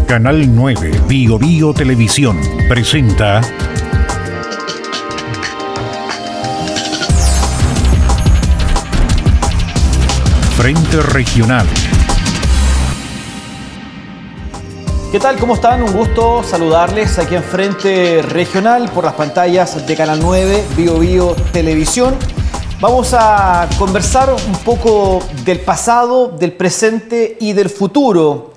Canal 9 Bio Bio Televisión presenta Frente Regional. ¿Qué tal? ¿Cómo están? Un gusto saludarles aquí en Frente Regional por las pantallas de Canal 9 Bio Bio Televisión. Vamos a conversar un poco del pasado, del presente y del futuro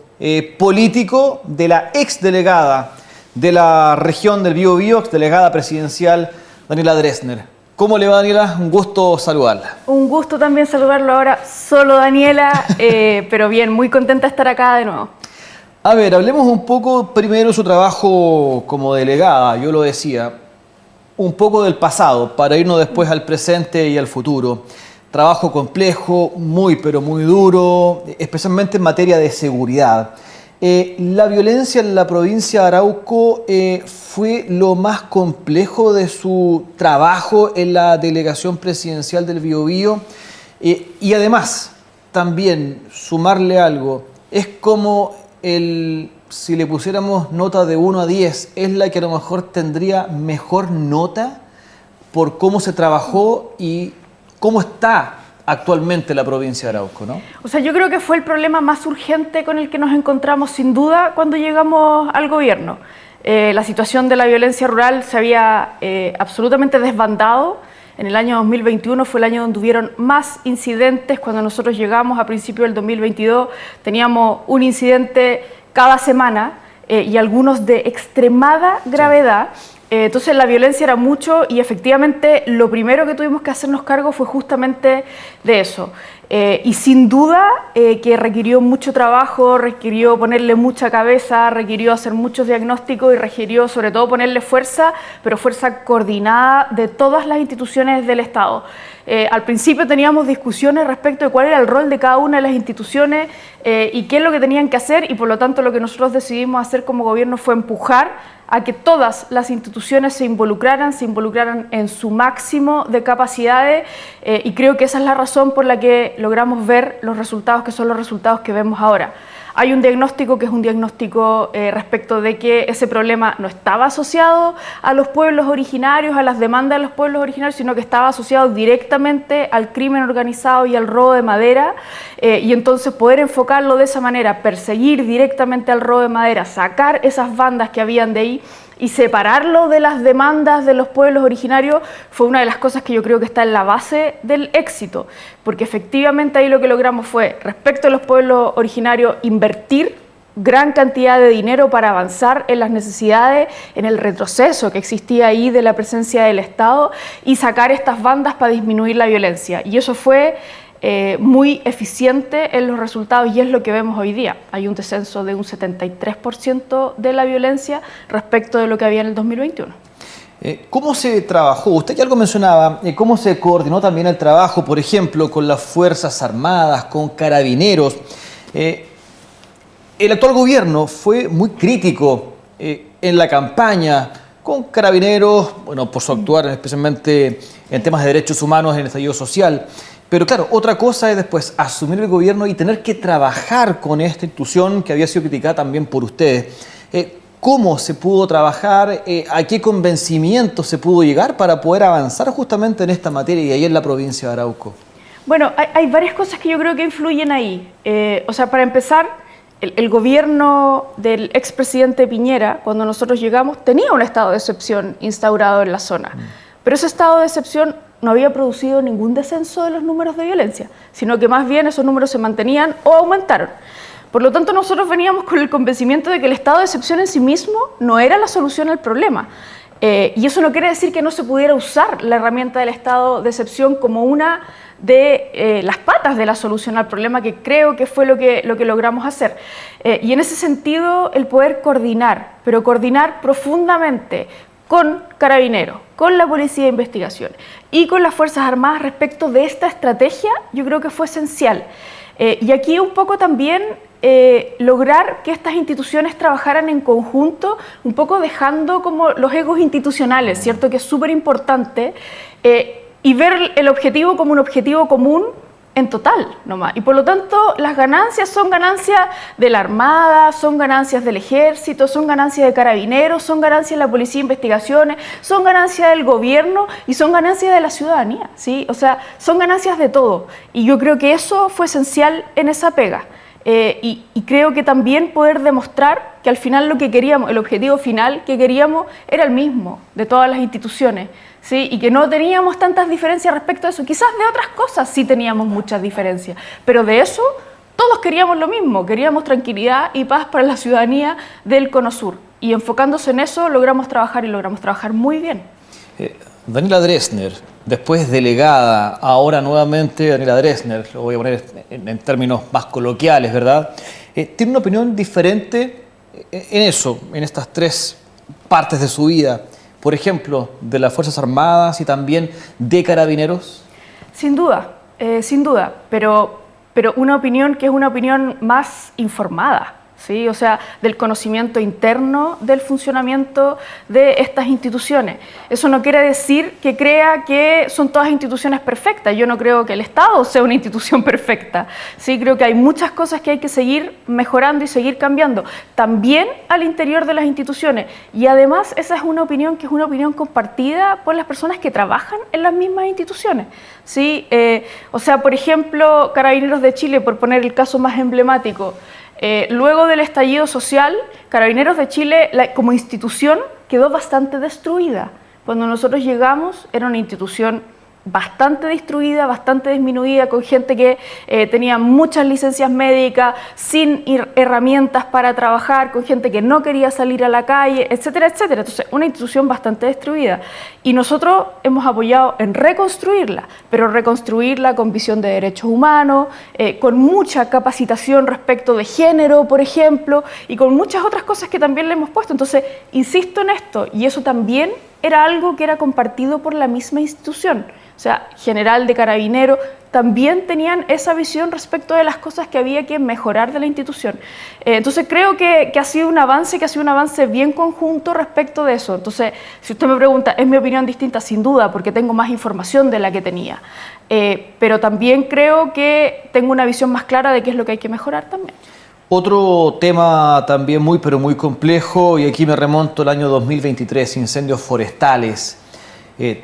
político de la exdelegada de la región del Biobío, exdelegada presidencial Daniela Dressner. ¿Cómo le va, Daniela? Un gusto saludarla. Un gusto también saludarlo ahora, solo Daniela, pero bien, muy contenta de estar acá de nuevo. A ver, hablemos un poco primero de su trabajo como delegada, yo lo decía, un poco del pasado para irnos después al presente y al futuro. Trabajo complejo, muy pero muy duro, especialmente en materia de seguridad. La violencia en la provincia de Arauco fue lo más complejo de su trabajo en la delegación presidencial del Biobío. Y además, también sumarle algo, es como si le pusiéramos nota de 1 a 10, es la que a lo mejor tendría mejor nota por cómo se trabajó y cómo está actualmente la provincia de Arauco, ¿no? O sea, yo creo que fue el problema más urgente con el que nos encontramos sin duda cuando llegamos al gobierno. La situación de la violencia rural se había absolutamente desbandado. En el año 2021 fue el año donde hubieron más incidentes. Cuando nosotros llegamos a principios del 2022 teníamos un incidente cada semana y algunos de extremada gravedad. Entonces la violencia era mucho y efectivamente lo primero que tuvimos que hacernos cargo fue justamente de eso. Y sin duda que requirió mucho trabajo, requirió ponerle mucha cabeza, requirió hacer muchos diagnósticos y requirió sobre todo ponerle fuerza, pero fuerza coordinada de todas las instituciones del Estado. Al principio teníamos discusiones respecto de cuál era el rol de cada una de las instituciones y qué es lo que tenían que hacer, y por lo tanto lo que nosotros decidimos hacer como gobierno fue empujar a que todas las instituciones se involucraran en su máximo de capacidades y creo que esa es la razón por la que logramos ver los resultados que son los resultados que vemos ahora. Hay un diagnóstico que es un diagnóstico respecto de que ese problema no estaba asociado a los pueblos originarios, a las demandas de los pueblos originarios, sino que estaba asociado directamente al crimen organizado y al robo de madera, y entonces poder enfocarlo de esa manera, perseguir directamente al robo de madera, sacar esas bandas que habían de ahí y separarlo de las demandas de los pueblos originarios fue una de las cosas que yo creo que está en la base del éxito, porque efectivamente ahí lo que logramos fue, respecto a los pueblos originarios, invertir gran cantidad de dinero para avanzar en las necesidades, en el retroceso que existía ahí de la presencia del Estado y sacar estas bandas para disminuir la violencia. Y eso fue muy eficiente en los resultados y es lo que vemos hoy día. Hay un descenso de un 73% de la violencia respecto de lo que había en el 2021. ¿Cómo se trabajó? Usted ya algo mencionaba, ¿cómo se coordinó también el trabajo, por ejemplo, con las Fuerzas Armadas, con Carabineros? El actual gobierno fue muy crítico en la campaña con Carabineros, bueno, por su actuar especialmente en temas de derechos humanos en el estallido social. Pero claro, otra cosa es después asumir el gobierno y tener que trabajar con esta institución que había sido criticada también por ustedes. ¿Cómo se pudo trabajar? ¿A qué convencimiento se pudo llegar para poder avanzar justamente en esta materia y ahí en la provincia de Arauco? Bueno, hay varias cosas que yo creo que influyen ahí. O sea, para empezar, el gobierno del expresidente Piñera, cuando nosotros llegamos, tenía un estado de excepción instaurado en la zona. Pero ese estado de excepción no había producido ningún descenso de los números de violencia, sino que más bien esos números se mantenían o aumentaron. Por lo tanto, nosotros veníamos con el convencimiento de que el estado de excepción en sí mismo no era la solución al problema. Y eso no quiere decir que no se pudiera usar la herramienta del estado de excepción como una de las patas de la solución al problema, que creo que fue lo que logramos hacer. Y en ese sentido, el poder coordinar, pero coordinar profundamente con Carabineros, con la Policía de Investigación y con las Fuerzas Armadas respecto de esta estrategia, yo creo que fue esencial. Y aquí un poco también lograr que estas instituciones trabajaran en conjunto, un poco dejando como los egos institucionales, ¿cierto? Que es súper importante, y ver el objetivo como un objetivo común en total nomás. Y por lo tanto, las ganancias son ganancias de la Armada, son ganancias del Ejército, son ganancias de Carabineros, son ganancias de la Policía de Investigaciones, son ganancias del gobierno y son ganancias de la ciudadanía, ¿sí? O sea, son ganancias de todo. Y yo creo que eso fue esencial en esa pega. Y creo que también poder demostrar que al final lo que queríamos, el objetivo final que queríamos era el mismo de todas las instituciones, ¿sí? Y que no teníamos tantas diferencias respecto a eso. Quizás de otras cosas sí teníamos muchas diferencias, pero de eso todos queríamos lo mismo, queríamos tranquilidad y paz para la ciudadanía del Cono Sur. Y enfocándose en eso logramos trabajar y logramos trabajar muy bien. Daniela Dressner, después delegada, ahora nuevamente Daniela Dressner, lo voy a poner en términos más coloquiales, ¿verdad? Tiene una opinión diferente en eso, en estas tres partes de su vida. Por ejemplo, de las Fuerzas Armadas y también de Carabineros. Sin duda, pero una opinión que es una opinión más informada, ¿sí? O sea, del conocimiento interno del funcionamiento de estas instituciones. Eso no quiere decir que crea que son todas instituciones perfectas. Yo no creo que el Estado sea una institución perfecta. Sí, creo que hay muchas cosas que hay que seguir mejorando y seguir cambiando, también al interior de las instituciones. Y además esa es una opinión que es una opinión compartida por las personas que trabajan en las mismas instituciones. ¿Sí? O sea, por ejemplo, Carabineros de Chile, por poner el caso más emblemático, luego del estallido social, Carabineros de Chile como institución quedó bastante destruida. Cuando nosotros llegamos era una institución bastante destruida, bastante disminuida, con gente que tenía muchas licencias médicas, sin herramientas para trabajar, con gente que no quería salir a la calle, etcétera, etcétera. Entonces, una institución bastante destruida. Y nosotros hemos apoyado en reconstruirla, pero reconstruirla con visión de derechos humanos, con mucha capacitación respecto de género, por ejemplo, y con muchas otras cosas que también le hemos puesto. Entonces, insisto en esto, y eso también era algo que era compartido por la misma institución. O sea, General de Carabineros también tenían esa visión respecto de las cosas que había que mejorar de la institución. Entonces creo que ha sido un avance bien conjunto respecto de eso. Entonces, si usted me pregunta, ¿es mi opinión distinta? Sin duda, porque tengo más información de la que tenía. Pero también creo que tengo una visión más clara de qué es lo que hay que mejorar también. Otro tema también muy complejo, y aquí me remonto al año 2023, incendios forestales.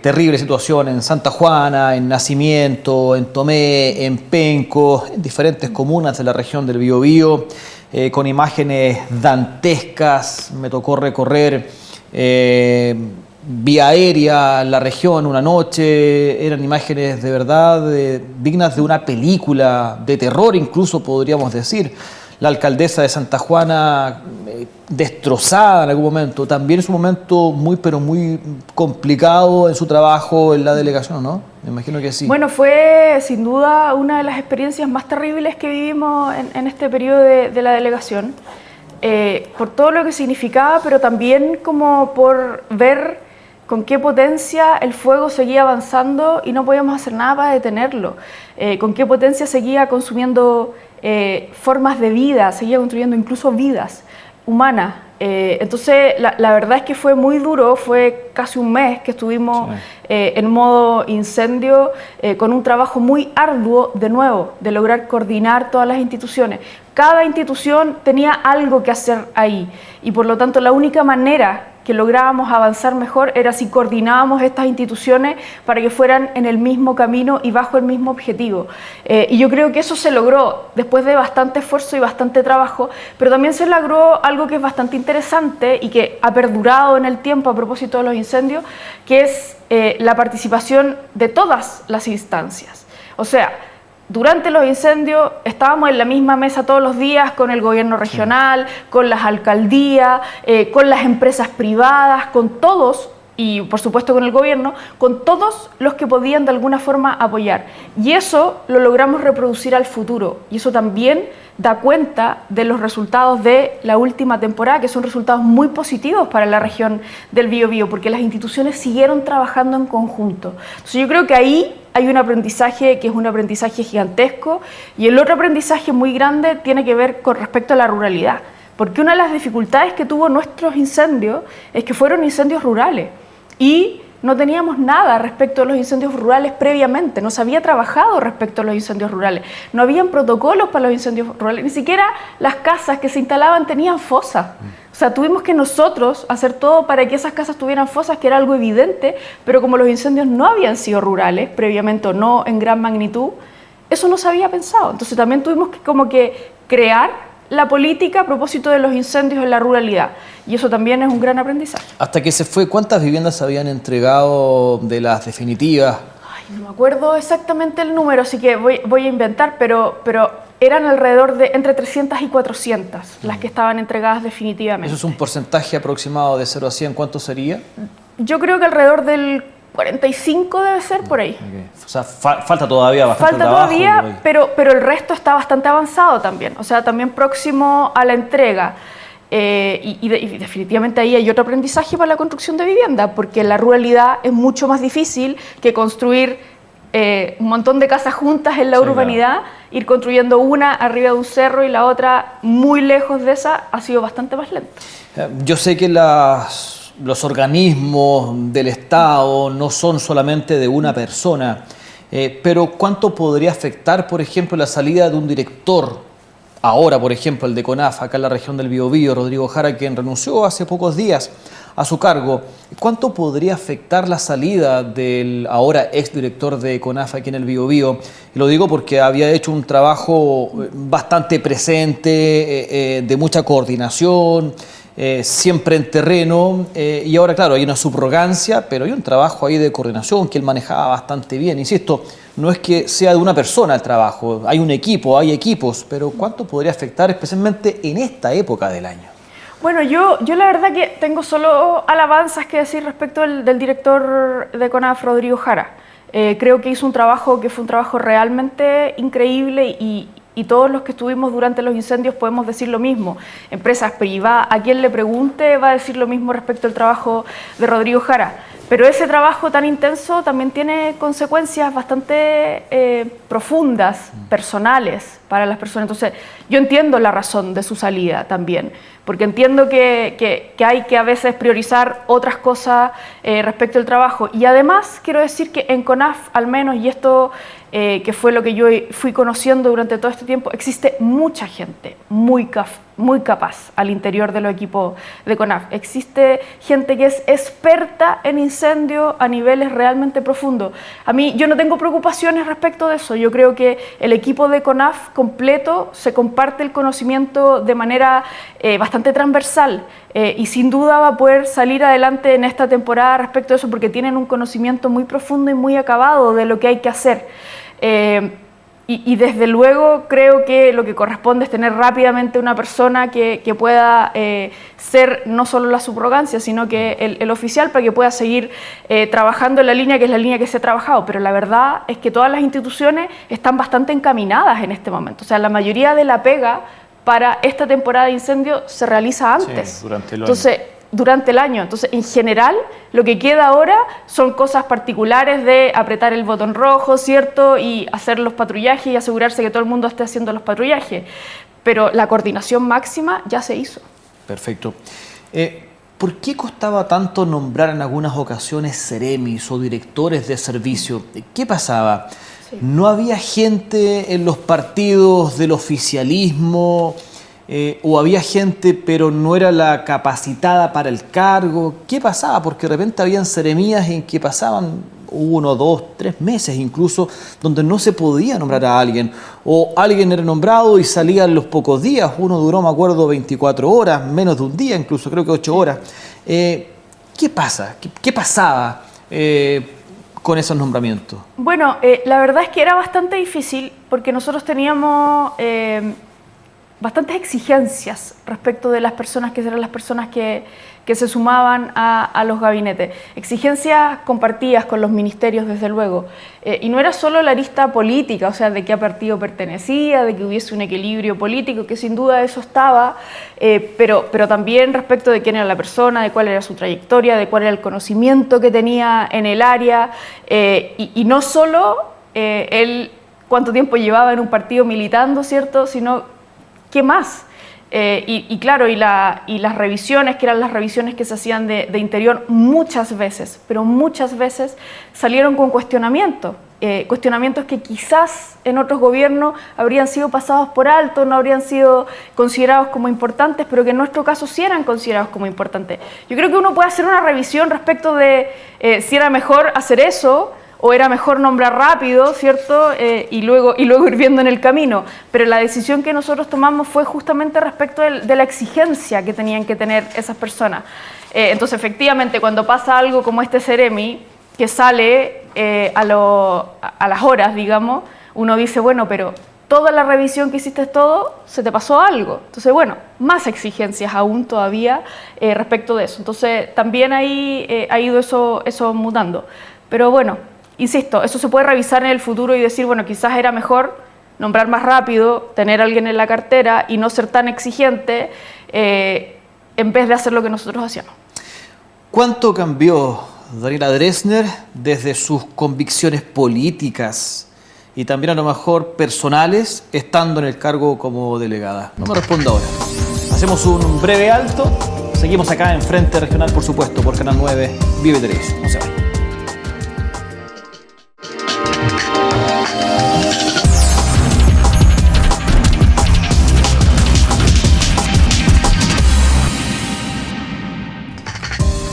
Terrible situación en Santa Juana, en Nacimiento, en Tomé, en Penco, en diferentes comunas de la región del Biobío, con imágenes dantescas. Me tocó recorrer vía aérea la región una noche. Eran imágenes de verdad dignas de una película de terror, incluso podríamos decir. La alcaldesa de Santa Juana destrozada en algún momento. También es un momento muy complicado en su trabajo en la delegación, ¿no? Me imagino que sí. Bueno, fue sin duda una de las experiencias más terribles que vivimos en este periodo de la delegación. Por todo lo que significaba, pero también como por ver con qué potencia el fuego seguía avanzando y no podíamos hacer nada para detenerlo. Con qué potencia seguía consumiendo formas de vida, seguía construyendo incluso vidas humanas. Entonces, la verdad es que fue muy duro, fue casi un mes que estuvimos en modo incendio, con un trabajo muy arduo, de nuevo, de lograr coordinar todas las instituciones. Cada institución tenía algo que hacer ahí, y por lo tanto la única manera que lográbamos avanzar mejor era si coordinábamos estas instituciones para que fueran en el mismo camino y bajo el mismo objetivo. Y yo creo que eso se logró después de bastante esfuerzo y bastante trabajo, pero también se logró algo que es bastante interesante y que ha perdurado en el tiempo a propósito de los incendios, que es la participación de todas las instancias. O sea, durante los incendios estábamos en la misma mesa todos los días con el gobierno regional, con las alcaldías, con las empresas privadas, con todos, y por supuesto con el gobierno, con todos los que podían de alguna forma apoyar. Y eso lo logramos reproducir al futuro, y eso también da cuenta de los resultados de la última temporada, que son resultados muy positivos para la región del Biobío, porque las instituciones siguieron trabajando en conjunto. Entonces yo creo que ahí hay un aprendizaje que es un aprendizaje gigantesco, y el otro aprendizaje muy grande tiene que ver con respecto a la ruralidad, porque una de las dificultades que tuvo nuestros incendios es que fueron incendios rurales, y no teníamos nada respecto a los incendios rurales previamente, no se había trabajado respecto a los incendios rurales, no habían protocolos para los incendios rurales, ni siquiera las casas que se instalaban tenían fosas. O sea, tuvimos que nosotros hacer todo para que esas casas tuvieran fosas, que era algo evidente, pero como los incendios no habían sido rurales previamente o no en gran magnitud, eso no se había pensado. Entonces también tuvimos que como que crear la política a propósito de los incendios en la ruralidad. Y eso también es un gran aprendizaje. Hasta que se fue, ¿cuántas viviendas se habían entregado de las definitivas? Ay, no me acuerdo exactamente el número, así que voy a inventar, pero eran alrededor de entre 300 y 400 las que estaban entregadas definitivamente. Eso es un porcentaje aproximado de 0 a 100, ¿cuánto sería? Yo creo que alrededor del 45 debe ser por ahí. Okay. O sea, falta todavía bastante Falta trabajo. Todavía, pero el resto está bastante avanzado también, o sea, también próximo a la entrega. Y definitivamente ahí hay otro aprendizaje para la construcción de vivienda, porque la ruralidad es mucho más difícil que construir un montón de casas juntas en la urbanidad. Claro. Ir construyendo una arriba de un cerro y la otra muy lejos de esa ha sido bastante más lento. Yo sé que los organismos del Estado no son solamente de una persona, pero ¿cuánto podría afectar, por ejemplo, la salida de un director? Ahora, por ejemplo, el de CONAF, acá en la región del Biobío, Rodrigo Jara, quien renunció hace pocos días a su cargo. ¿Cuánto podría afectar la salida del ahora exdirector de CONAF aquí en el Biobío? Y lo digo porque había hecho un trabajo bastante presente, de mucha coordinación, siempre en terreno, y ahora, claro, hay una subrogancia, pero hay un trabajo ahí de coordinación que él manejaba bastante bien. Insisto, no es que sea de una persona el trabajo, hay un equipo, hay equipos, pero ¿cuánto podría afectar especialmente en esta época del año? Bueno, yo la verdad que tengo solo alabanzas que decir respecto del director de CONAF, Rodrigo Jara. Creo que hizo un trabajo que fue un trabajo realmente increíble y todos los que estuvimos durante los incendios podemos decir lo mismo. Empresas privadas, a quien le pregunte va a decir lo mismo respecto al trabajo de Rodrigo Jara. Pero ese trabajo tan intenso también tiene consecuencias bastante profundas, personales para las personas. Entonces, yo entiendo la razón de su salida también, porque entiendo que hay que a veces priorizar otras cosas respecto al trabajo. Y además, quiero decir que en CONAF, al menos, y esto que fue lo que yo fui conociendo durante todo este tiempo, existe mucha gente muy capaz al interior de los equipos de CONAF. Existe gente que es experta en incendios a niveles realmente profundos. A mí, yo no tengo preocupaciones respecto de eso. Yo creo que el equipo de CONAF completo se comparte el conocimiento de manera bastante transversal y sin duda va a poder salir adelante en esta temporada respecto a eso, porque tienen un conocimiento muy profundo y muy acabado de lo que hay que hacer. Y desde luego creo que lo que corresponde es tener rápidamente una persona que pueda ser no solo la subrogancia, sino que el oficial, para que pueda seguir trabajando en la línea que es la línea que se ha trabajado. Pero la verdad es que todas las instituciones están bastante encaminadas en este momento. O sea, la mayoría de la pega para esta temporada de incendio se realiza antes. Sí, durante el año. Durante el año. Entonces, en general, lo que queda ahora son cosas particulares de apretar el botón rojo, ¿cierto? Y hacer los patrullajes y asegurarse que todo el mundo esté haciendo los patrullajes. Pero la coordinación máxima ya se hizo. Perfecto. ¿Por qué costaba tanto nombrar en algunas ocasiones seremis o directores de servicio? ¿Qué pasaba? Sí. ¿No había gente en los partidos del oficialismo? ¿O había gente pero no era la capacitada para el cargo? ¿Qué pasaba? Porque de repente habían seremías en que pasaban 1, 2, 3 meses incluso, donde no se podía nombrar a alguien. O alguien era nombrado y salía en los pocos días. Uno duró, me acuerdo, 24 horas, menos de un día incluso, creo que 8 horas. ¿Qué pasa? ¿Qué pasaba con esos nombramientos? Bueno, la verdad es que era bastante difícil porque nosotros teníamos bastantes exigencias respecto de las personas que eran las personas que se sumaban a los gabinetes. Exigencias compartidas con los ministerios, desde luego. Y no era solo la arista política, o sea, de qué partido pertenecía, de que hubiese un equilibrio político, que sin duda eso estaba, pero también respecto de quién era la persona, de cuál era su trayectoria, de cuál era el conocimiento que tenía en el área, y no solo él cuánto tiempo llevaba en un partido militando, ¿cierto?, sino ¿qué más? Claro, y las revisiones, que eran las revisiones que se hacían de interior, muchas veces, pero muchas veces salieron con cuestionamientos. Cuestionamientos que quizás en otros gobiernos habrían sido pasados por alto, no habrían sido considerados como importantes, pero que en nuestro caso sí eran considerados como importantes. Yo creo que uno puede hacer una revisión respecto de si era mejor hacer eso o era mejor nombrar rápido, ¿cierto? Y luego ir viendo en el camino. Pero la decisión que nosotros tomamos fue justamente respecto de la exigencia que tenían que tener esas personas. Entonces, efectivamente, cuando pasa algo como este Ceremi, que sale a las horas, digamos, uno dice, bueno, pero toda la revisión que hiciste todo, se te pasó algo. Entonces, bueno, más exigencias aún todavía respecto de eso. Entonces, también ahí ha ido eso mutando. Pero bueno, insisto, eso se puede revisar en el futuro y decir, bueno, quizás era mejor nombrar más rápido, tener a alguien en la cartera y no ser tan exigente en vez de hacer lo que nosotros hacíamos. ¿Cuánto cambió Daniela Dressner desde sus convicciones políticas y también a lo mejor personales, estando en el cargo como delegada? No me responda ahora. Hacemos un breve alto. Seguimos acá en Frente Regional, por supuesto, por Canal 9 Vive Televisión. No se vayan.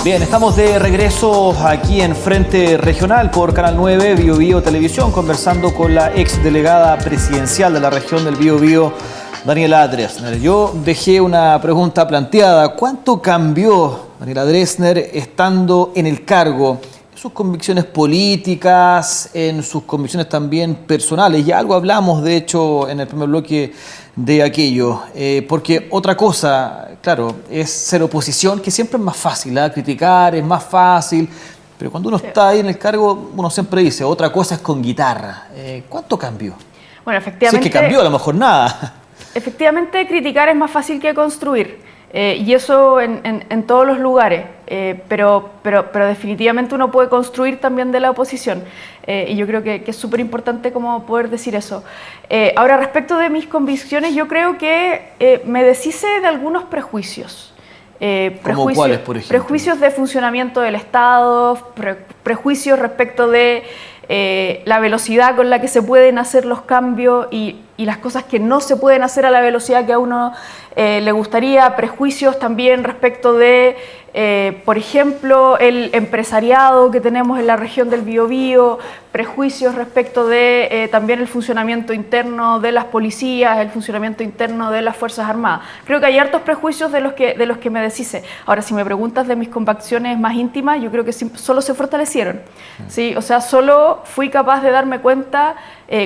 Bien, estamos de regreso aquí en Frente Regional por Canal 9 Biobío Televisión, conversando con la exdelegada presidencial de la región del Biobío, Daniela Dressner. Yo dejé una pregunta planteada. ¿Cuánto cambió Daniela Dressner estando en el cargo? En sus convicciones políticas, en sus convicciones también personales. Ya algo hablamos, de hecho, en el primer bloque de aquello. Porque otra cosa, claro, es ser oposición, que siempre es más fácil, ¿eh? Criticar es más fácil. Pero cuando uno está ahí en el cargo, uno siempre dice, otra cosa es con guitarra. ¿Cuánto cambió? Bueno, efectivamente. Si es que cambió, a lo mejor nada. Efectivamente, criticar es más fácil que construir. Y eso en todos los lugares, pero definitivamente uno puede construir también de la oposición, y yo creo que es súper importante como poder decir eso. Ahora, respecto de mis convicciones, yo creo que me deshice de algunos prejuicios. ¿Cómo cuáles, por ejemplo? Prejuicios de funcionamiento del Estado, prejuicios respecto de la velocidad con la que se pueden hacer los cambios y las cosas que no se pueden hacer a la velocidad que a uno le gustaría, prejuicios también respecto de, por ejemplo, el empresariado que tenemos en la región del Biobío, prejuicios respecto de también el funcionamiento interno de las policías, el funcionamiento interno de las Fuerzas Armadas. Creo que hay hartos prejuicios de los que me deshice. Ahora, si me preguntas de mis convicciones más íntimas, yo creo que solo se fortalecieron. ¿Sí? O sea, solo fui capaz de darme cuenta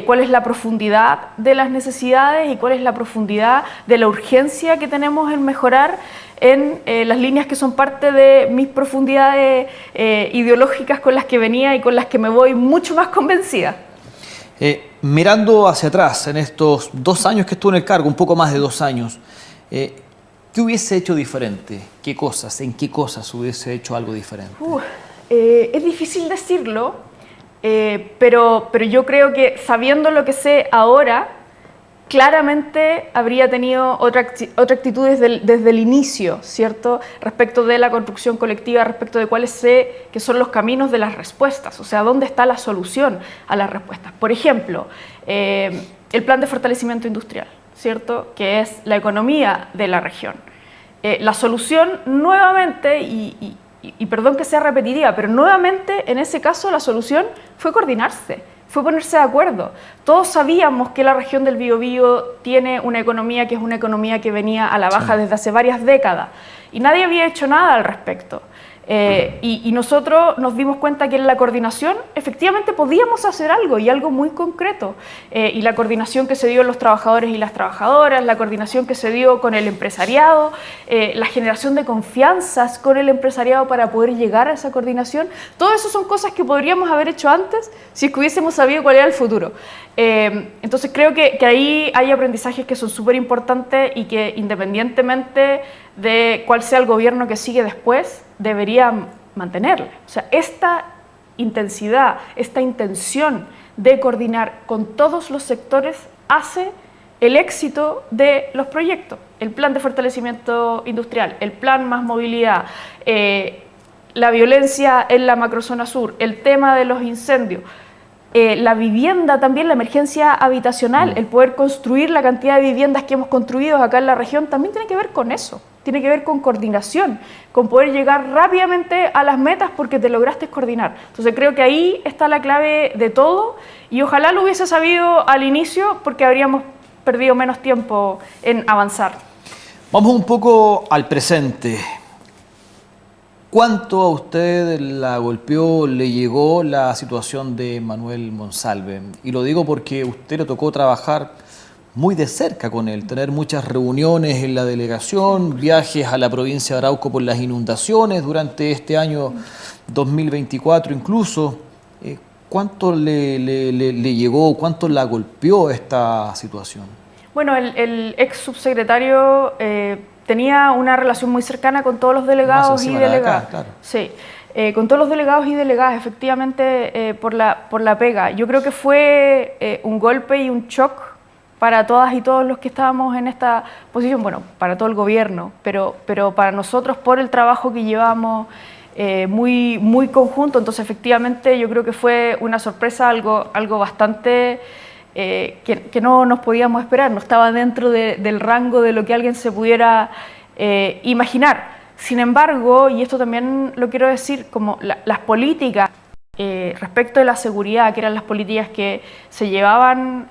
cuál es la profundidad de las necesidades y cuál es la profundidad de la urgencia que tenemos en mejorar en las líneas que son parte de mis profundidades ideológicas con las que venía y con las que me voy mucho más convencida. Mirando hacia atrás, en estos 2 años que estuve en el cargo, un poco más de 2 años, ¿qué hubiese hecho diferente? ¿Qué cosas? ¿En qué cosas hubiese hecho algo diferente? Es difícil decirlo, pero yo creo que sabiendo lo que sé ahora, claramente habría tenido otra actitud desde el inicio, ¿cierto? Respecto de la construcción colectiva, respecto de cuáles sé que son los caminos de las respuestas, o sea, dónde está la solución a las respuestas. Por ejemplo, el plan de fortalecimiento industrial, ¿cierto? Que es la economía de la región. La solución nuevamente, y perdón que sea repetitiva, pero nuevamente en ese caso la solución fue coordinarse. Fue ponerse de acuerdo. Todos sabíamos que la región del Biobío tiene una economía que es una economía que venía a la baja desde hace varias décadas y nadie había hecho nada al respecto. Y nosotros nos dimos cuenta que en la coordinación efectivamente podíamos hacer algo y algo muy concreto. Y la coordinación que se dio en los trabajadores y las trabajadoras, la coordinación que se dio con el empresariado, la generación de confianzas con el empresariado para poder llegar a esa coordinación, todo eso son cosas que podríamos haber hecho antes si es que hubiésemos sabido cuál era el futuro. Entonces creo que ahí hay aprendizajes que son súper importantes y que independientemente de cuál sea el gobierno que sigue después, debería mantenerla. O sea, esta intensidad, esta intención de coordinar con todos los sectores hace el éxito de los proyectos. El plan de fortalecimiento industrial, el plan más movilidad, la violencia en la macrozona sur, el tema de los incendios, la vivienda también, la emergencia habitacional, el poder construir la cantidad de viviendas que hemos construido acá en la región, también tiene que ver con eso. Tiene que ver con coordinación, con poder llegar rápidamente a las metas porque te lograste coordinar. Entonces creo que ahí está la clave de todo y ojalá lo hubiese sabido al inicio porque habríamos perdido menos tiempo en avanzar. Vamos un poco al presente. ¿Cuánto a usted la golpeó, le llegó la situación de Manuel Monsalve? Y lo digo porque a usted le tocó trabajar muy de cerca con él, tener muchas reuniones en la delegación, viajes a la provincia de Arauco por las inundaciones durante este año 2024 incluso. ¿Cuánto le llegó, cuánto la golpeó esta situación? Bueno, el ex subsecretario tenía una relación muy cercana con todos los delegados y delegadas. Claro. Sí, con todos los delegados y delegadas, efectivamente, por la pega. Yo creo que fue un golpe y un shock para todas y todos los que estábamos en esta posición, bueno, para todo el gobierno, pero para nosotros por el trabajo que llevamos muy conjunto. Entonces, efectivamente, yo creo que fue una sorpresa, algo bastante que no nos podíamos esperar, no estaba dentro del rango de lo que alguien se pudiera imaginar. Sin embargo, y esto también lo quiero decir, como las políticas respecto de la seguridad, que eran las políticas que se llevaban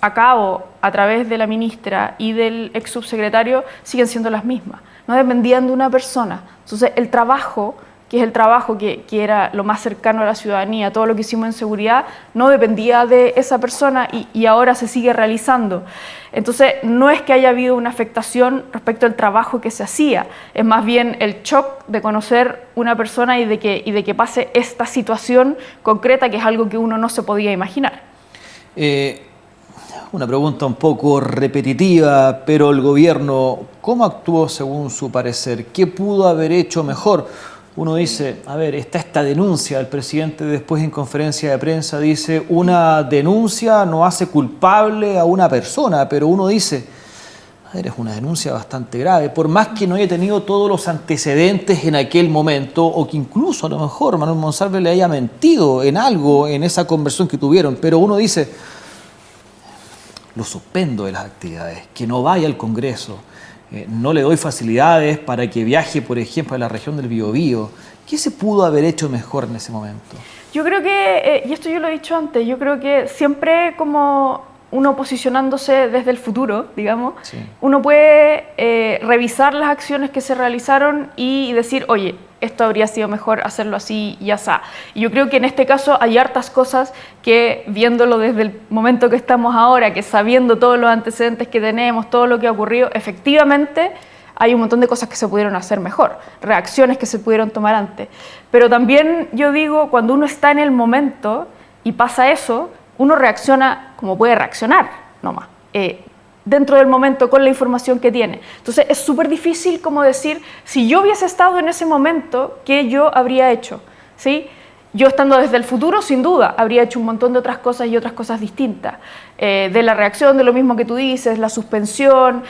a cabo a través de la ministra y del ex subsecretario, siguen siendo las mismas, no dependían de una persona. Entonces el trabajo, que es el trabajo que era lo más cercano a la ciudadanía, todo lo que hicimos en seguridad, no dependía de esa persona y ahora se sigue realizando. Entonces no es que haya habido una afectación respecto al trabajo que se hacía, es más bien el shock de conocer una persona y de que pase esta situación concreta, que es algo que uno no se podía imaginar. Una pregunta un poco repetitiva, pero el gobierno, ¿cómo actuó según su parecer? ¿Qué pudo haber hecho mejor? Uno dice, a ver, está esta denuncia, el presidente después en conferencia de prensa dice, una denuncia no hace culpable a una persona, pero uno dice, a ver, es una denuncia bastante grave, por más que no haya tenido todos los antecedentes en aquel momento, o que incluso a lo mejor Manuel Monsalve le haya mentido en algo en esa conversación que tuvieron, pero uno dice, lo suspendo de las actividades, que no vaya al Congreso, no le doy facilidades para que viaje, por ejemplo, a la región del Biobío. ¿Qué se pudo haber hecho mejor en ese momento? Yo creo que, y esto yo lo he dicho antes, yo creo que siempre como uno posicionándose desde el futuro, digamos, sí, uno puede revisar las acciones que se realizaron y decir, oye, esto habría sido mejor hacerlo así y así. Y yo creo que en este caso hay hartas cosas que, viéndolo desde el momento que estamos ahora, que sabiendo todos los antecedentes que tenemos, todo lo que ha ocurrido, efectivamente hay un montón de cosas que se pudieron hacer mejor, reacciones que se pudieron tomar antes. Pero también yo digo, cuando uno está en el momento y pasa eso, uno reacciona como puede reaccionar, nomás. Dentro del momento, con la información que tiene. Entonces es súper difícil como decir, si yo hubiese estado en ese momento, ¿qué yo habría hecho? ¿Sí? Yo estando desde el futuro, sin duda, habría hecho un montón de otras cosas y otras cosas distintas. De la reacción, de lo mismo que tú dices, la suspensión,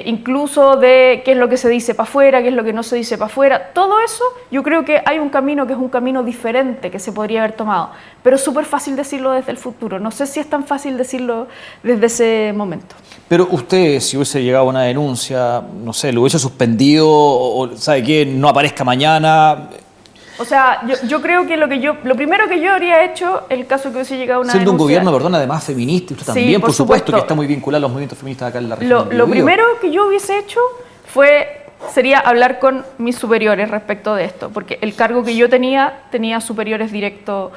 incluso de qué es lo que se dice para afuera, qué es lo que no se dice para afuera. Todo eso, yo creo que hay un camino que es un camino diferente que se podría haber tomado. Pero es súper fácil decirlo desde el futuro. No sé si es tan fácil decirlo desde ese momento. Pero usted, si hubiese llegado a una denuncia, no sé, lo hubiese suspendido o ¿sabe qué? No aparezca mañana. O sea, yo creo que lo primero que yo habría hecho, el caso que hubiese llegado a una siendo denuncia, un gobierno, perdón, además feminista, usted también, sí, por supuesto, que está muy vinculado a los movimientos feministas acá en la región. Lo primero que yo hubiese hecho sería hablar con mis superiores respecto de esto, porque el cargo que yo tenía superiores directos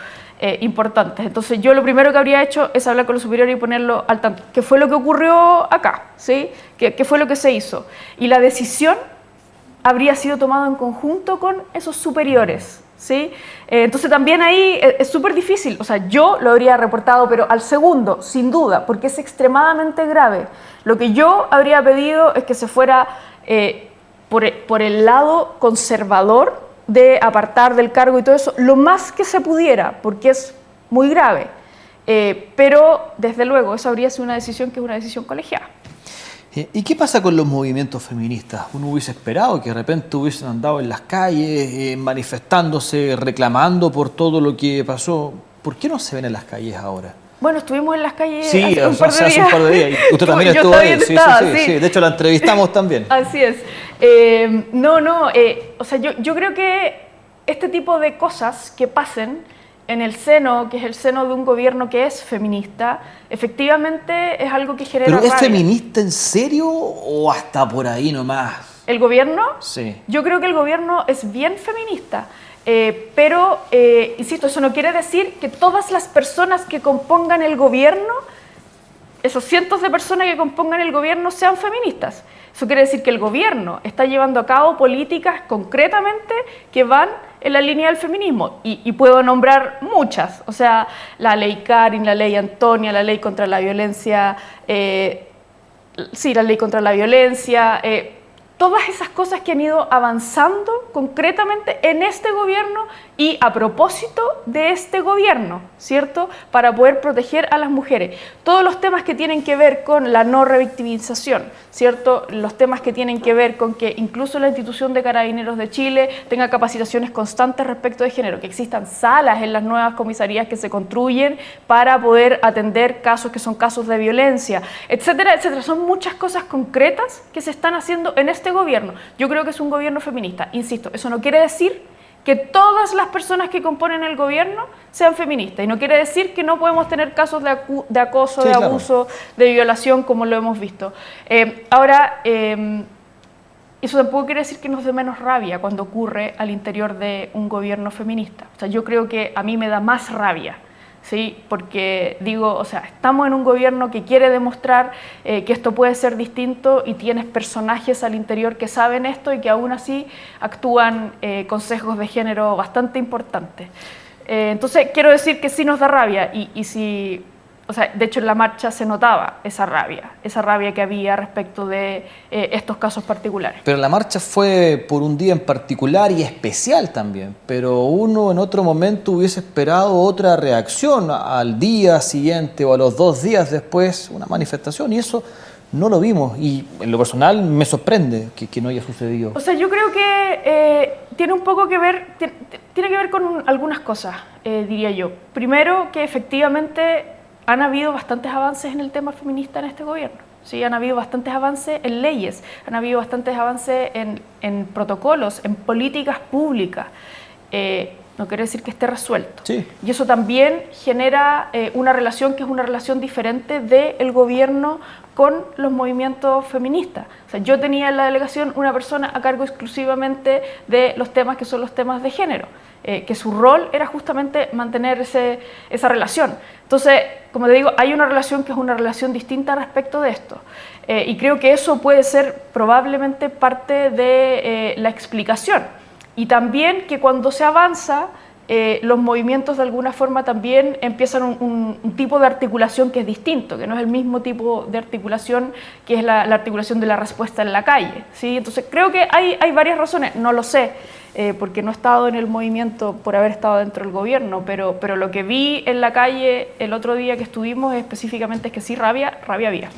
importantes. Entonces yo lo primero que habría hecho es hablar con los superiores y ponerlo al tanto. ¿Qué fue lo que ocurrió acá? ¿Sí? ¿Qué fue lo que se hizo? Y la decisión habría sido tomado en conjunto con esos superiores, ¿sí? Entonces también ahí es súper difícil, o sea, yo lo habría reportado, pero al segundo, sin duda, porque es extremadamente grave. Lo que yo habría pedido es que se fuera por el lado conservador de apartar del cargo y todo eso, lo más que se pudiera, porque es muy grave. Pero, desde luego, esa habría sido una decisión que es una decisión colegiada. ¿Y qué pasa con los movimientos feministas? Uno hubiese esperado que de repente hubiesen andado en las calles, manifestándose, reclamando por todo lo que pasó. ¿Por qué no se ven en las calles ahora? Bueno, estuvimos en las calles hace un par de días. Un par de días. Y usted también estuvo ahí. Sí. De hecho, la entrevistamos también. Así es. O sea, yo creo que este tipo de cosas que pasen en el seno, que es el seno de un gobierno que es feminista, efectivamente es algo que genera ¿Pero es rabia. feminista en serio o hasta por ahí nomás? ¿El gobierno? Sí. Yo creo que el gobierno es bien feminista, pero, insisto, eso no quiere decir que todas las personas que compongan el gobierno, esos cientos de personas que compongan el gobierno, sean feministas. Eso quiere decir que el gobierno está llevando a cabo políticas concretamente que van en la línea del feminismo. Y puedo nombrar muchas. O sea, la ley Karin, la ley Antonia, la ley contra la violencia, la ley contra la violencia, todas esas cosas que han ido avanzando concretamente en este gobierno y a propósito de este gobierno, ¿cierto? Para poder proteger a las mujeres. Todos los temas que tienen que ver con la no revictimización, ¿cierto? Los temas que tienen que ver con que incluso la institución de Carabineros de Chile tenga capacitaciones constantes respecto de género, que existan salas en las nuevas comisarías que se construyen para poder atender casos que son casos de violencia, etcétera, etcétera. Son muchas cosas concretas que se están haciendo en este gobierno. Yo creo que es un gobierno feminista. Insisto, eso no quiere decir que todas las personas que componen el gobierno sean feministas. Y no quiere decir que no podemos tener casos de acoso, de abuso, de violación, como lo hemos visto. Eso tampoco quiere decir que nos dé menos rabia cuando ocurre al interior de un gobierno feminista. O sea, yo creo que a mí me da más rabia, ¿sí? Porque digo, o sea, estamos en un gobierno que quiere demostrar que esto puede ser distinto y tienes personajes al interior que saben esto y que aún así actúan con sesgos de género bastante importantes. Entonces, quiero decir que sí nos da rabia y sí, o sea, de hecho en la marcha se notaba esa rabia que había respecto de estos casos particulares. Pero la marcha fue por un día en particular y especial también, pero uno en otro momento hubiese esperado otra reacción al día siguiente o a los 2 días después, una manifestación, y eso no lo vimos y en lo personal me sorprende que no haya sucedido. O sea, yo creo que tiene un poco que ver, tiene que ver con algunas cosas, diría yo. Primero, que efectivamente han habido bastantes avances en el tema feminista en este gobierno. Sí, han habido bastantes avances en leyes, han habido bastantes avances en protocolos, en políticas públicas. No quiere decir que esté resuelto. Sí. Y eso también genera una relación que es una relación diferente del gobierno con los movimientos feministas. O sea, yo tenía en la delegación una persona a cargo exclusivamente de los temas que son los temas de género, que su rol era justamente mantener esa relación. Entonces, como te digo, hay una relación que es una relación distinta respecto de esto. Y creo que eso puede ser probablemente parte de la explicación. Y también que cuando se avanza, los movimientos de alguna forma también empiezan un tipo de articulación que es distinto, que no es el mismo tipo de articulación que es la articulación de la respuesta en la calle, ¿sí? Entonces creo que hay varias razones, no lo sé, porque no he estado en el movimiento por haber estado dentro del gobierno, pero lo que vi en la calle el otro día que estuvimos específicamente es que sí, rabia había.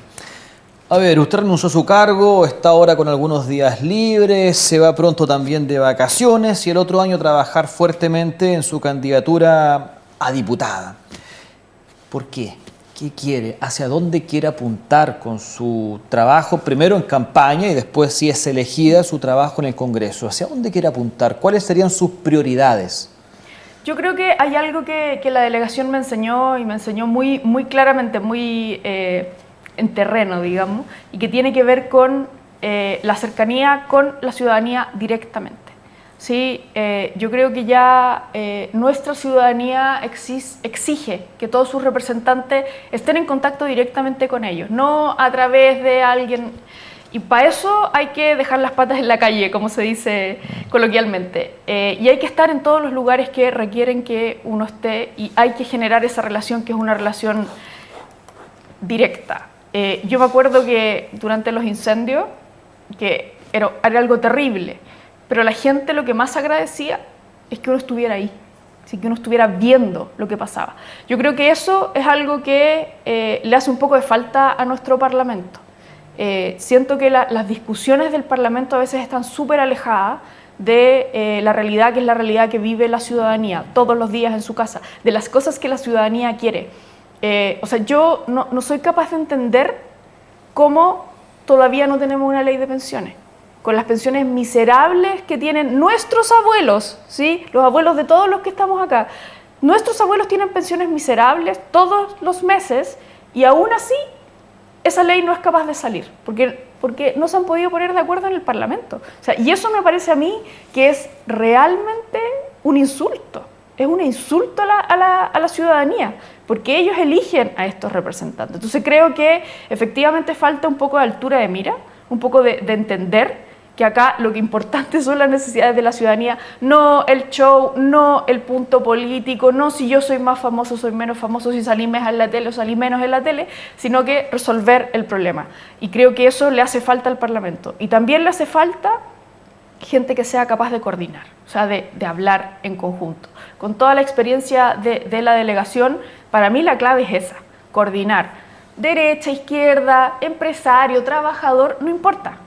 A ver, usted renunció a su cargo, está ahora con algunos días libres, se va pronto también de vacaciones y el otro año trabajar fuertemente en su candidatura a diputada. ¿Por qué? ¿Qué quiere? ¿Hacia dónde quiere apuntar con su trabajo? Primero en campaña y después, si es elegida, su trabajo en el Congreso. ¿Hacia dónde quiere apuntar? ¿Cuáles serían sus prioridades? Yo creo que hay algo que la delegación me enseñó y me enseñó muy, muy claramente, muy en terreno, digamos, y que tiene que ver con la cercanía con la ciudadanía directamente. ¿Sí? Yo creo que ya nuestra ciudadanía exige que todos sus representantes estén en contacto directamente con ellos, no a través de alguien. Y para eso hay que dejar las patas en la calle, como se dice coloquialmente. Y hay que estar en todos los lugares que requieren que uno esté y hay que generar esa relación que es una relación directa. Yo me acuerdo que durante los incendios, que era algo terrible, pero la gente lo que más agradecía es que uno estuviera ahí. sin que uno estuviera viendo lo que pasaba. Yo creo que eso es algo que le hace un poco de falta a nuestro Parlamento. Siento que las discusiones del Parlamento a veces están súper alejadas de la realidad, que es la realidad que vive la ciudadanía todos los días en su casa, de las cosas que la ciudadanía quiere. O sea, yo no soy capaz de entender cómo todavía no tenemos una ley de pensiones, con las pensiones miserables que tienen nuestros abuelos, ¿sí? Los abuelos de todos los que estamos acá. Nuestros abuelos tienen pensiones miserables todos los meses y aún así esa ley no es capaz de salir, porque no se han podido poner de acuerdo en el Parlamento. O sea, y eso me parece a mí que es realmente un insulto. Es un insulto a la ciudadanía, porque ellos eligen a estos representantes. Entonces creo que efectivamente falta un poco de altura de mira, un poco de entender que acá lo que importante son las necesidades de la ciudadanía, no el show, no el punto político, no si yo soy más famoso, soy menos famoso, si salí más en la tele o salí menos en la tele, sino que resolver el problema. Y creo que eso le hace falta al Parlamento. Y también le hace falta gente que sea capaz de coordinar, o sea, de hablar en conjunto. Con toda la experiencia de la delegación, para mí la clave es esa, coordinar. Derecha, izquierda, empresario, trabajador, no importa,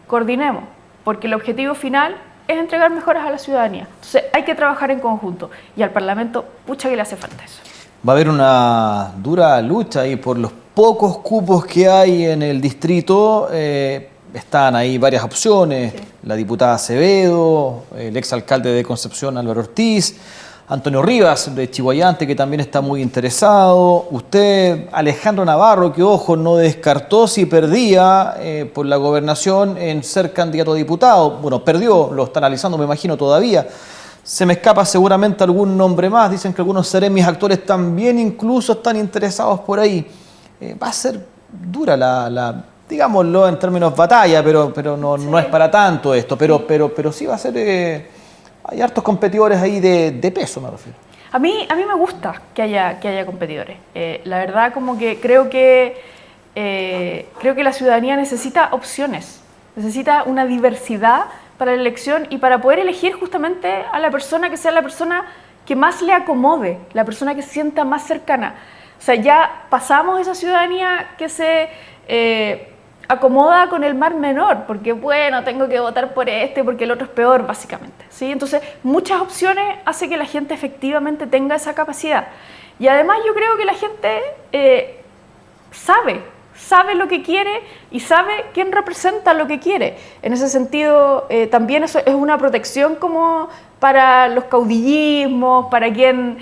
coordinemos, porque el objetivo final es entregar mejoras a la ciudadanía. Entonces hay que trabajar en conjunto y al Parlamento, pucha que le hace falta eso. Va a haber una dura lucha ahí por los pocos cupos que hay en el distrito. Están ahí varias opciones, sí. La diputada Acevedo, el exalcalde de Concepción Álvaro Ortiz, Antonio Rivas de Chihuayante, que también está muy interesado, usted, Alejandro Navarro, que ojo, no descartó si perdía por la gobernación en ser candidato a diputado. Bueno, perdió, lo está analizando, me imagino, todavía. Se me escapa seguramente algún nombre más, dicen que algunos seremis actores también incluso están interesados por ahí. Va a ser dura digámoslo en términos batalla, pero no, sí. No es para tanto esto, pero sí va a ser... hay hartos competidores ahí de peso, me refiero. A mí me gusta que haya competidores. La verdad, como que creo que la ciudadanía necesita opciones, necesita una diversidad para la elección y para poder elegir justamente a la persona que sea la persona que más le acomode, la persona que se sienta más cercana. O sea, ya pasamos esa ciudadanía que se acomoda con el mar menor, porque bueno, tengo que votar por este porque el otro es peor, básicamente, ¿sí? Entonces, muchas opciones hace que la gente efectivamente tenga esa capacidad. Y además yo creo que la gente sabe lo que quiere y sabe quién representa lo que quiere. En ese sentido, también eso es una protección como para los caudillismos, para quien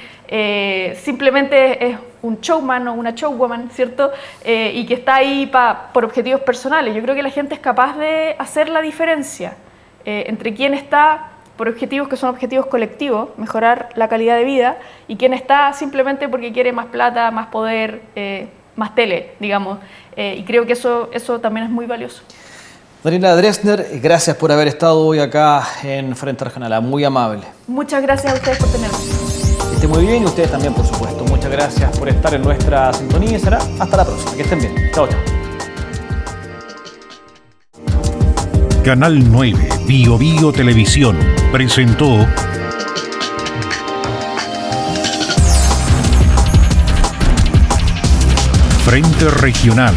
simplemente es un showman o una showwoman, ¿cierto? Y que está ahí por objetivos personales. Yo creo que la gente es capaz de hacer la diferencia entre quien está por objetivos que son objetivos colectivos, mejorar la calidad de vida, y quien está simplemente porque quiere más plata, más poder, más tele, digamos. Y creo que eso también es muy valioso. Daniela Dressner, gracias por haber estado hoy acá en Frente Regional, muy amable. Muchas gracias a ustedes por tenernos. Que esté muy bien y ustedes también, por supuesto. Muchas gracias por estar en nuestra sintonía y será hasta la próxima. Que estén bien. Chao, chao. Canal 9 Bio Bio Televisión presentó Frente Regional.